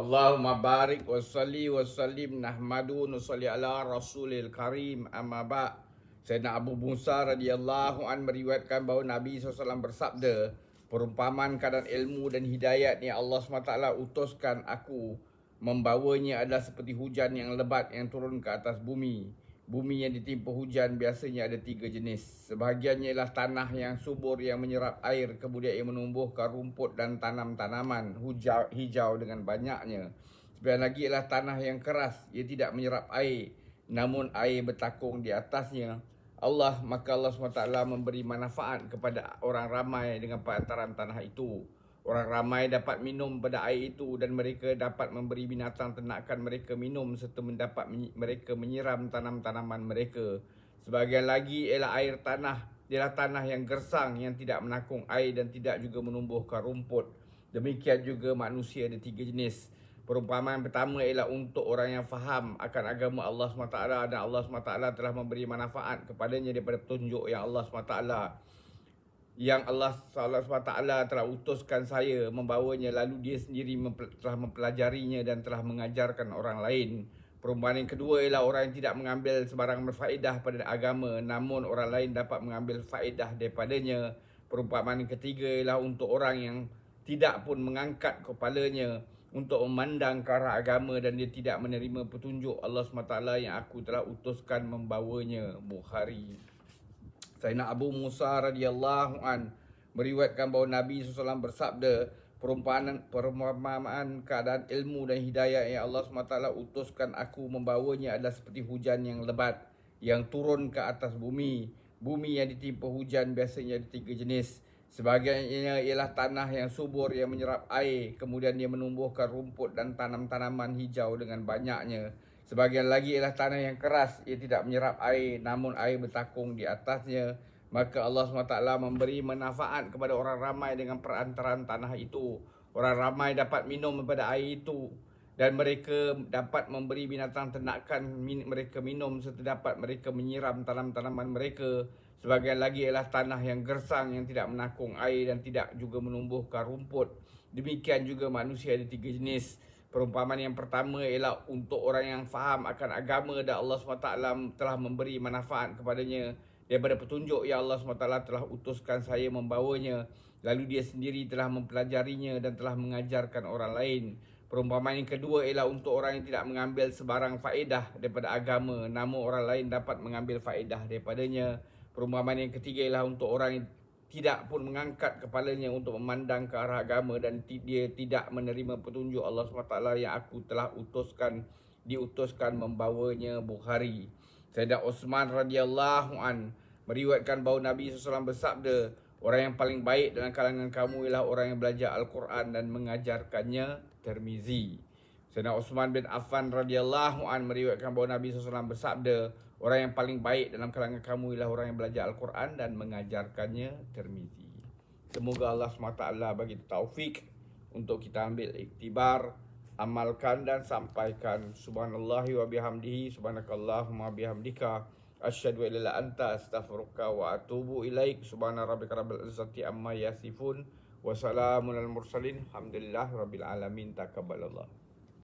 Allahumma barik wa salli wa sallim nahmadu nusalli ala rasulil karim amma ba'. Sayyidina Abu Musa radhiyallahu an meriwayatkan bahawa Nabi SAW bersabda, perumpamaan keadaan ilmu dan hidayat ni Allah SWT utuskan aku membawanya adalah seperti hujan yang lebat yang turun ke atas bumi. Bumi yang ditimpa hujan biasanya ada 3 jenis. Sebahagiannya ialah tanah yang subur yang menyerap air, kemudian ia menumbuhkan rumput dan tanam-tanaman hijau dengan banyaknya. Sebahagian lagi ialah tanah yang keras, ia tidak menyerap air, namun air bertakung di atasnya. Maka Allah SWT memberi manfaat kepada orang ramai dengan perantaraan tanah itu. Orang ramai dapat minum pada air itu dan mereka dapat memberi binatang ternakan mereka minum serta mendapat mereka menyiram tanam-tanaman mereka. Sebahagian lagi ialah tanah yang gersang yang tidak menakung air dan tidak juga menumbuhkan rumput. Demikian juga manusia ada 3 jenis. Perumpamaan pertama ialah untuk orang yang faham akan agama Allah SWT dan Allah SWT telah memberi manfaat kepadanya daripada petunjuk yang Allah SWT telah utuskan saya membawanya, lalu dia sendiri telah mempelajarinya dan telah mengajarkan orang lain. Perumpamaan yang kedua ialah orang yang tidak mengambil sebarang berfaedah pada agama, namun orang lain dapat mengambil faedah daripadanya. Perumpamaan yang ketiga ialah untuk orang yang tidak pun mengangkat kepalanya untuk memandang ke arah agama dan dia tidak menerima petunjuk Allah SWT yang aku telah utuskan membawanya. Bukhari. Sayyidina Abu Musa radhiyallahu an meriwayatkan bahawa Nabi SAW bersabda, perumpamaan keadaan ilmu dan hidayah yang Allah SWT utuskan aku membawanya adalah seperti hujan yang lebat yang turun ke atas bumi. Bumi yang ditimpa hujan biasanya ada 3 jenis. Sebahagiannya ialah tanah yang subur yang menyerap air, kemudian dia menumbuhkan rumput dan tanam-tanaman hijau dengan banyaknya. Sebahagian lagi ialah tanah yang keras, ia tidak menyerap air, namun air bertakung di atasnya. Maka Allah SWT memberi manfaat kepada orang ramai dengan perantaraan tanah itu. Orang ramai dapat minum daripada air itu dan mereka dapat memberi binatang ternakan mereka minum serta dapat mereka menyiram tanam-tanaman mereka. Sebahagian lagi ialah tanah yang gersang yang tidak menakung air dan tidak juga menumbuhkan rumput. Demikian juga manusia ada 3 jenis. Perumpamaan yang pertama ialah untuk orang yang faham akan agama dan Allah SWT telah memberi manfaat kepadanya daripada petunjuk yang Allah SWT telah utuskan saya membawanya, lalu dia sendiri telah mempelajarinya dan telah mengajarkan orang lain. Perumpamaan yang kedua ialah untuk orang yang tidak mengambil sebarang faedah daripada agama, namun orang lain dapat mengambil faedah daripadanya. Perumpamaan yang ketiga ialah untuk orang yang tidak pun mengangkat kepalanya untuk memandang ke arah agama dan dia tidak menerima petunjuk Allah SWT yang aku telah diutuskan membawanya. Bukhari. Sayyidina Uthman radhiyallahu an meriwayatkan bahawa Nabi SAW bersabda, orang yang paling baik dalam kalangan kamu ialah orang yang belajar Al-Quran dan mengajarkannya. Tirmizi. Sayyidina Uthman bin Affan radhiyallahu an meriwayatkan bahawa Nabi SAW bersabda, orang yang paling baik dalam kalangan kamu ialah orang yang belajar Al-Quran dan mengajarkannya. Tirmizi. Semoga Allah SWT bagi taufik untuk kita ambil iktibar, amalkan dan sampaikan. Subhanallahi wa bihamdihi, subhanakallahumma bihamdika, asyhadu an la ilaha illa anta, astaghfiruka wa atubu ilaik. Subhana rabbika rabbil izzati amma yasifun wa salamun alal mursalin, alhamdulillahi rabbil alamin. Taqabbalallah.